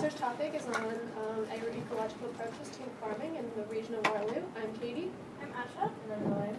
research topic is on agroecological approaches to farming in the region of Waterloo. I'm Katie. I'm Asha. And I'm Melanie.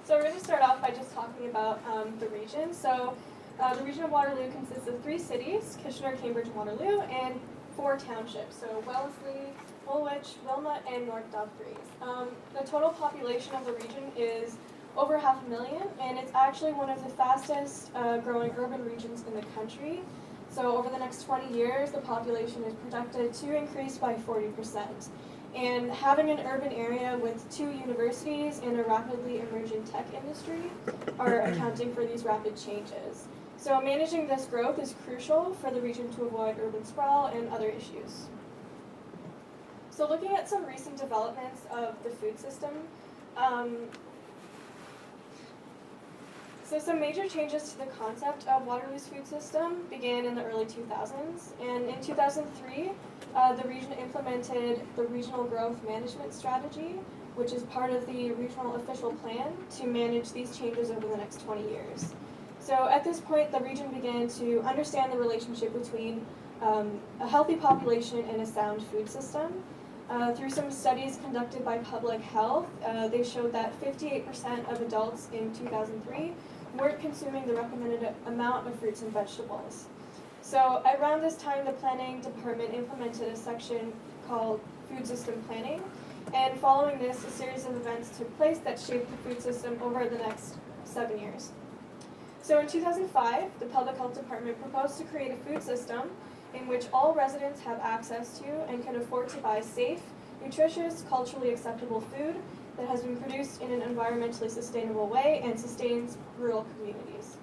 So we're going to start off by just talking about the region. So the region of Waterloo consists of 3 cities, Kitchener, Cambridge, Waterloo, and 4 townships. So Wellesley, Woolwich, Wilmot, and North Dumfries. The total population of the region is over 500,000, and it's actually one of the fastest growing urban regions in the country. So over the next 20 years, the population is projected to increase by 40%. And having an urban area with 2 universities and a rapidly emerging tech industry are accounting for these rapid changes. So managing this growth is crucial for the region to avoid urban sprawl and other issues. So looking at some recent developments of the food system, so some major changes to the concept of Waterloo's food system began in the early 2000s, and in 2003, the region implemented the Regional Growth Management Strategy, which is part of the regional official plan to manage these changes over the next 20 years. So at this point, the region began to understand the relationship between a healthy population and a sound food system. Through some studies conducted by Public Health, they showed that 58% of adults in 2003 weren't consuming the recommended amount of fruits and vegetables. So around this time, the planning department implemented a section called Food System Planning, and following this, a series of events took place that shaped the food system over the next 7 years. So in 2005, the Public Health Department proposed to create a food system in which all residents have access to and can afford to buy safe, nutritious, culturally acceptable food that has been produced in an environmentally sustainable way and sustains rural communities.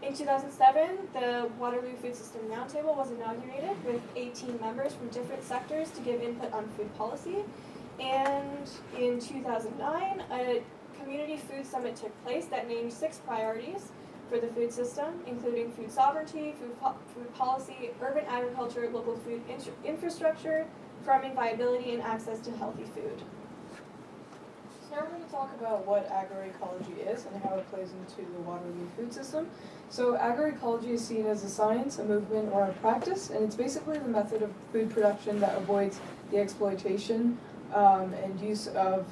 In 2007, the Waterloo Food System Roundtable was inaugurated with 18 members from different sectors to give input on food policy. And in 2009, a community food summit took place that named 6 priorities for the food system, including food sovereignty, food policy, urban agriculture, local food infrastructure, farming viability, and access to healthy food. So now we're going to talk about what agroecology is and how it plays into the Waterloo food system. So agroecology is seen as a science, a movement, or a practice, and it's basically the method of food production that avoids the exploitation and use of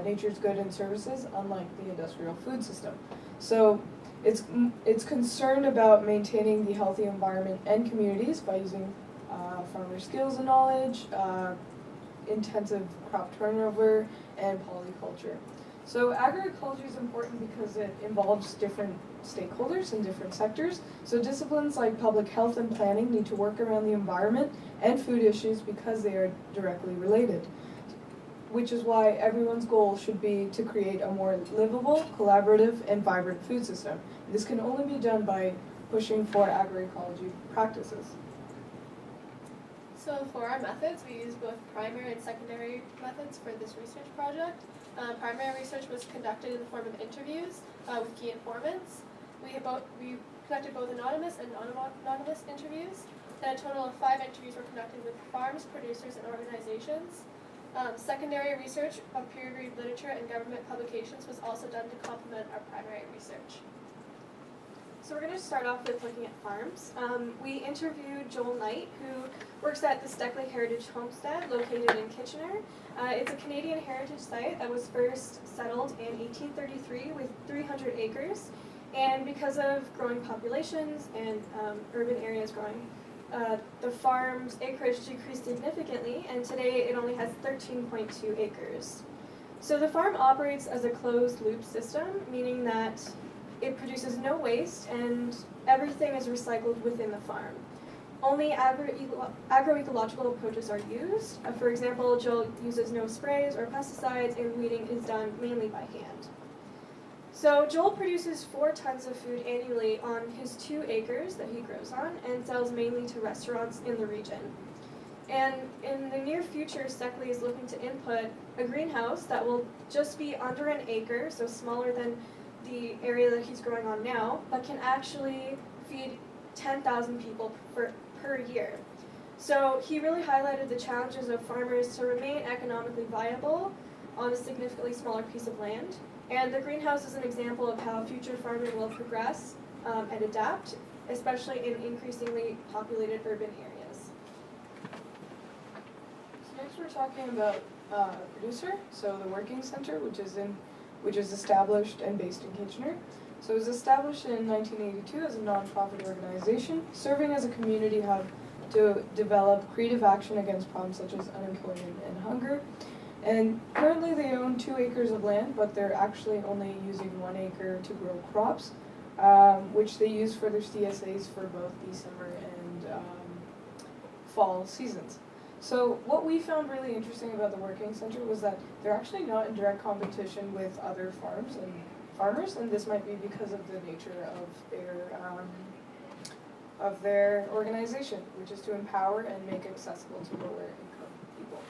nature's goods and services, unlike the industrial food system. So it's concerned about maintaining the healthy environment and communities by using farmer skills and knowledge, intensive crop turnover, and polyculture. So agroecology is important because it involves different stakeholders in different sectors. So disciplines like public health and planning need to work around the environment and food issues because they are directly related, which is why everyone's goal should be to create a more livable, collaborative, and vibrant food system. This can only be done by pushing for agroecology practices. So for our methods, we use both primary and secondary methods for this research project. Primary research was conducted in the form of interviews with key informants. We conducted both anonymous and non-anonymous interviews, and a total of 5 interviews were conducted with farms, producers, and organizations. Secondary research of peer-reviewed literature and government publications was also done to complement our primary research. So we're going to start off with looking at farms. We interviewed Joel Knight, who works at the Steckley Heritage Homestead located in Kitchener. It's a Canadian heritage site that was first settled in 1833 with 300 acres. And because of growing populations and urban areas growing, the farm's acreage decreased significantly, and today it only has 13.2 acres. So the farm operates as a closed-loop system, meaning that it produces no waste and everything is recycled within the farm. Only agroecological approaches are used. For example, Joel uses no sprays or pesticides, and weeding is done mainly by hand. So Joel produces 4 tons of food annually on his 2 acres that he grows on and sells mainly to restaurants in the region. And in the near future, Steckley is looking to input a greenhouse that will just be under an acre, so smaller than the area that he's growing on now, but can actually feed 10,000 people per year. So he really highlighted the challenges of farmers to remain economically viable on a significantly smaller piece of land. And the greenhouse is an example of how future farming will progress and adapt especially in increasingly populated urban areas. So next we're talking about a producer, so the Working Center, which is established and based in Kitchener. So it was established in 1982 as a nonprofit organization, serving as a community hub to develop creative action against problems such as unemployment and hunger. And currently they own 2 acres of land, but they're actually only using 1 acre to grow crops, which they use for their CSAs for both the summer and fall seasons. So what we found really interesting about the Working Center was that they're actually not in direct competition with other farms and farmers, and this might be because of the nature of their organization, which is to empower and make accessible to lower income people.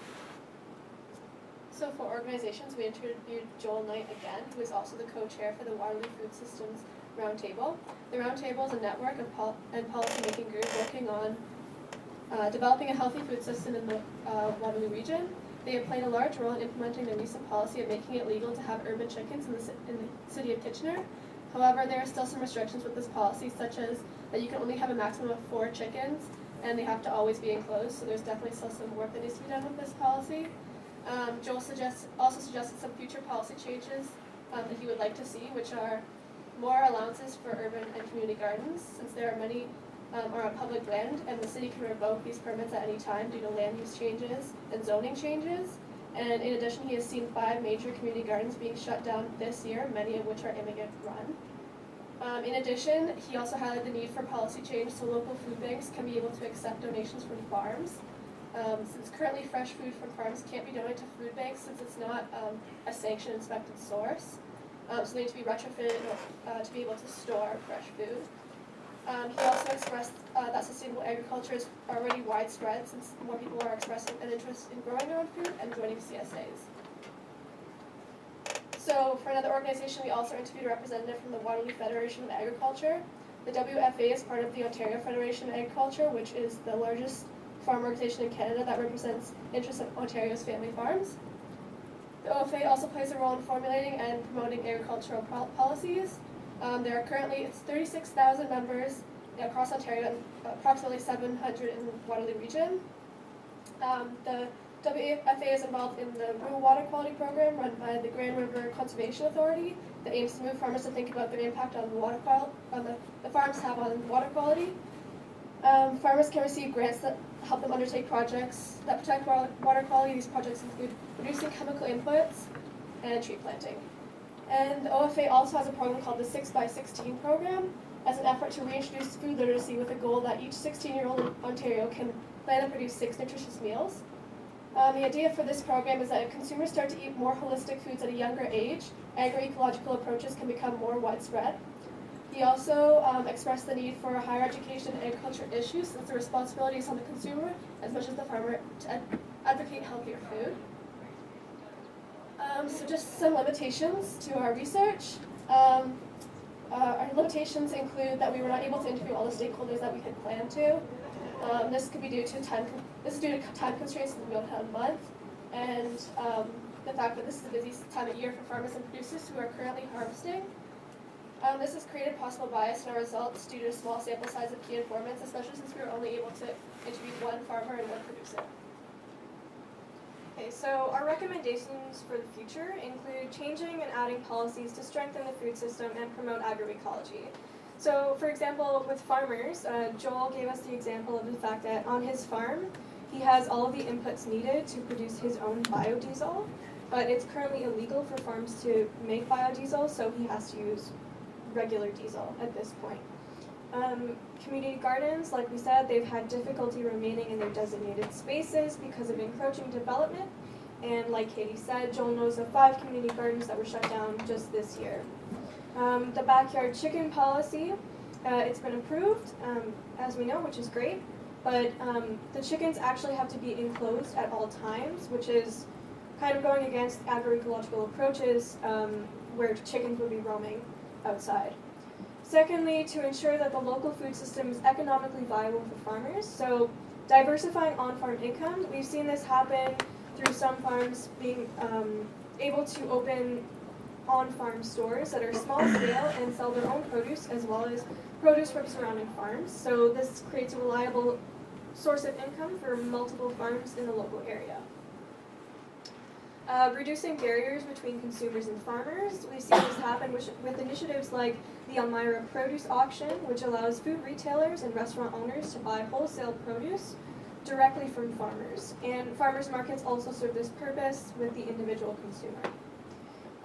So for organizations, we interviewed Joel Knight again, who is also the co-chair for the Waterloo Food Systems Roundtable. The Roundtable is a network and policy-making group working on developing a healthy food system in the Waterloo region. They have played a large role in implementing the recent policy of making it legal to have urban chickens in the city of Kitchener. However, there are still some restrictions with this policy, such as that you can only have a maximum of 4 chickens, and they have to always be enclosed, so there's definitely still some work that needs to be done with this policy. Joel also suggested some future policy changes that he would like to see, which are more allowances for urban and community gardens, since there are many are on public land, and the city can revoke these permits at any time due to land use changes and zoning changes. And in addition, he has seen 5 major community gardens being shut down this year, many of which are immigrant-run. In addition, he also highlighted the need for policy change so local food banks can be able to accept donations from farms. Since currently fresh food from farms can't be donated to food banks since it's not a sanctioned inspected source. So they need to be retrofitted to be able to store fresh food. He also expressed that sustainable agriculture is already widespread since more people are expressing an interest in growing their own food and joining CSAs. So for another organization, we also interviewed a representative from the Waterloo Federation of Agriculture. The WFA is part of the Ontario Federation of Agriculture, which is the largest farm organization in Canada that represents interests of Ontario's family farms. The OFA also plays a role in formulating and promoting agricultural policies. There are currently 36,000 members across Ontario and approximately 700 in the Waterloo region. The WFA is involved in the Rural Water Quality Program run by the Grand River Conservation Authority that aims to move farmers to think about their impact on the farms have on water quality. Farmers can receive grants that help them undertake projects that protect water quality. These projects include reducing chemical inputs and tree planting. And the OFA also has a program called the 6x16 program as an effort to reintroduce food literacy with a goal that each 16-year-old in Ontario can plan and produce 6 nutritious meals. The idea for this program is that if consumers start to eat more holistic foods at a younger age, agroecological approaches can become more widespread. He also expressed the need for higher education in agriculture issues since the responsibility is on the consumer as much as the farmer to advocate healthier food. So just some limitations to our research. Our limitations include that we were not able to interview all the stakeholders that we had planned to. This could be due to time constraints since we only had a month, and the fact that this is the busiest time of year for farmers and producers who are currently harvesting. This has created possible bias in our results due to a small sample size of key informants, especially since we were only able to interview 1 farmer and 1 producer. Okay, so our recommendations for the future include changing and adding policies to strengthen the food system and promote agroecology. So, for example, with farmers, Joel gave us the example of the fact that on his farm, he has all of the inputs needed to produce his own biodiesel, but it's currently illegal for farms to make biodiesel, so he has to use regular diesel at this point. Community gardens, like we said, they've had difficulty remaining in their designated spaces because of encroaching development. And like Katie said, Joel knows of 5 community gardens that were shut down just this year. The backyard chicken policy, it's been approved, as we know, which is great. But the chickens actually have to be enclosed at all times, which is kind of going against agroecological approaches where chickens would be roaming outside. Secondly, to ensure that the local food system is economically viable for farmers, so diversifying on-farm income. We've seen this happen through some farms being able to open on-farm stores that are small scale and sell their own produce as well as produce from surrounding farms. So this creates a reliable source of income for multiple farms in the local area. Reducing barriers between consumers and farmers. We've seen this happen with initiatives like the Elmira Produce Auction, which allows food retailers and restaurant owners to buy wholesale produce directly from farmers. And farmers markets also serve this purpose with the individual consumer.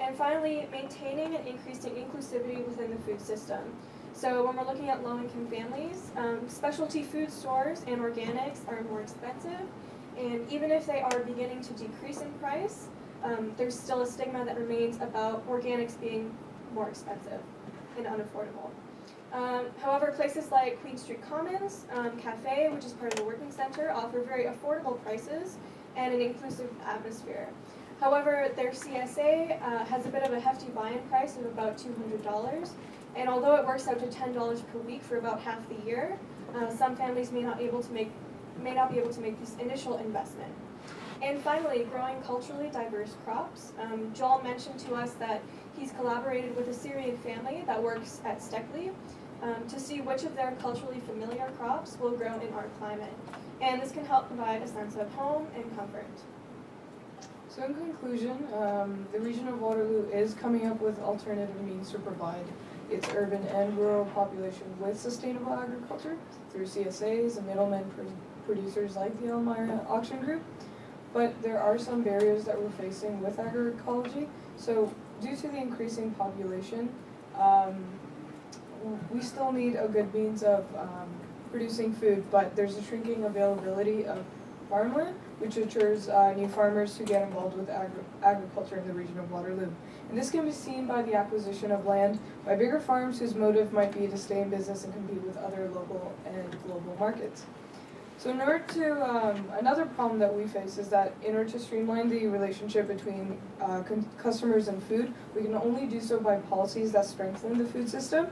And finally, maintaining and increasing inclusivity within the food system. So when we're looking at low-income families, specialty food stores and organics are more expensive. And even if they are beginning to decrease in price, there's still a stigma that remains about organics being more expensive and unaffordable. However, places like Queen Street Commons Cafe, which is part of the working center, offer very affordable prices and an inclusive atmosphere. However, their CSA has a bit of a hefty buy-in price of about $200, and although it works out to $10 per week for about half the year, some families may not be able to make this initial investment. And finally, growing culturally diverse crops. Joel mentioned to us that he's collaborated with a Syrian family that works at Steckley to see which of their culturally familiar crops will grow in our climate. And this can help provide a sense of home and comfort. So in conclusion, the Region of Waterloo is coming up with alternative means to provide its urban and rural population with sustainable agriculture through CSAs and middlemen producers like the Elmira Auction Group. But there are some barriers that we're facing with agroecology. So due to the increasing population, we still need a good means of producing food, but there's a shrinking availability of farmland, which deters new farmers who get involved with agriculture in the Region of Waterloo. And this can be seen by the acquisition of land by bigger farms whose motive might be to stay in business and compete with other local and global markets. So in order to, another problem that we face is that in order to streamline the relationship between customers and food, we can only do so by policies that strengthen the food system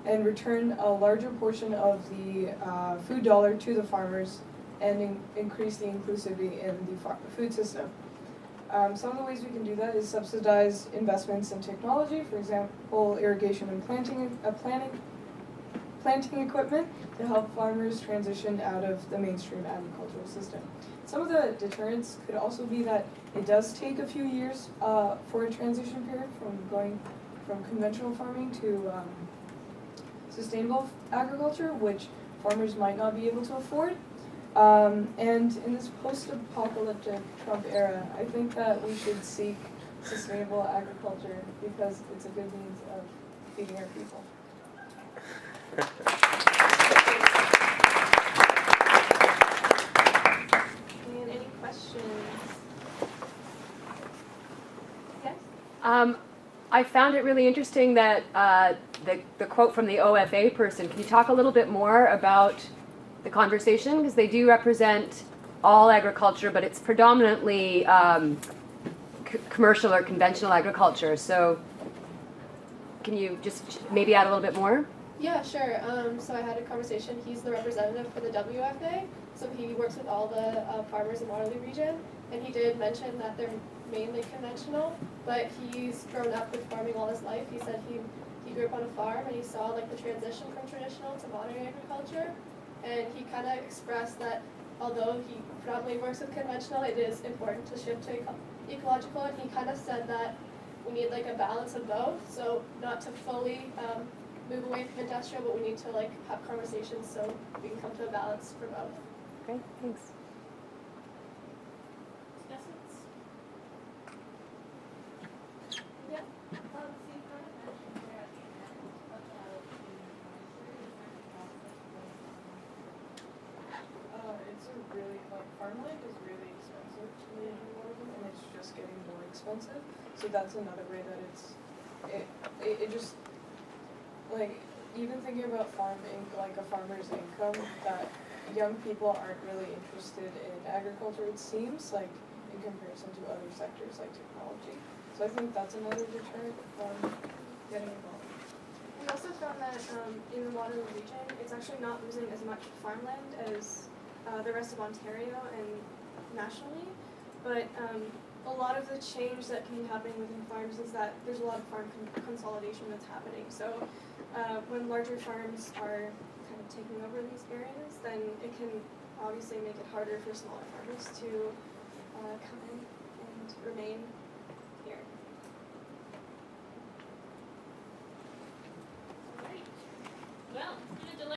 and return a larger portion of the food dollar to the farmers and increase the inclusivity in the food system. Some of the ways we can do that is subsidize investments in technology, for example, irrigation and planting equipment to help farmers transition out of the mainstream agricultural system. Some of the deterrents could also be that it does take a few years for a transition period from going from conventional farming to sustainable agriculture, which farmers might not be able to afford. And in this post-apocalyptic Trump era, I think that we should seek sustainable agriculture because it's a good means of feeding our people. And any questions? Yes? I found it really interesting that the quote from the OFA person. Can you talk a little bit more about the conversation? Because they do represent all agriculture, but it's predominantly commercial or conventional agriculture. So can you just maybe add a little bit more? Yeah, sure. So I had a conversation. He's the representative for the WFA, so he works with all the farmers in Waterloo region, and he did mention that they're mainly conventional, but he's grown up with farming all his life. He said he grew up on a farm and he saw like the transition from traditional to modern agriculture, and he kind of expressed that although he predominantly works with conventional, it is important to shift to ecological, and he kind of said that we need like a balance of both, so not to fully move away from industrial, but we need to like have conversations so we can come to a balance for both. Okay, thanks. Discussions? Yeah. So you kind of mentioned there at the end about the It's a really, like, farmland is really expensive to live in Waterloo, and it's just getting more expensive. So that's another way that it just, like, even thinking about like a farmer's income, that young people aren't really interested in agriculture, it seems, like, in comparison to other sectors like technology. So I think that's another deterrent from getting involved. We also found that in the Waterloo region, it's actually not losing as much farmland as the rest of Ontario and nationally. But a lot of the change that can be happening within farms is that there's a lot of farm consolidation that's happening. So when larger farms are kind of taking over these areas, then it can obviously make it harder for smaller farmers to come in and remain here.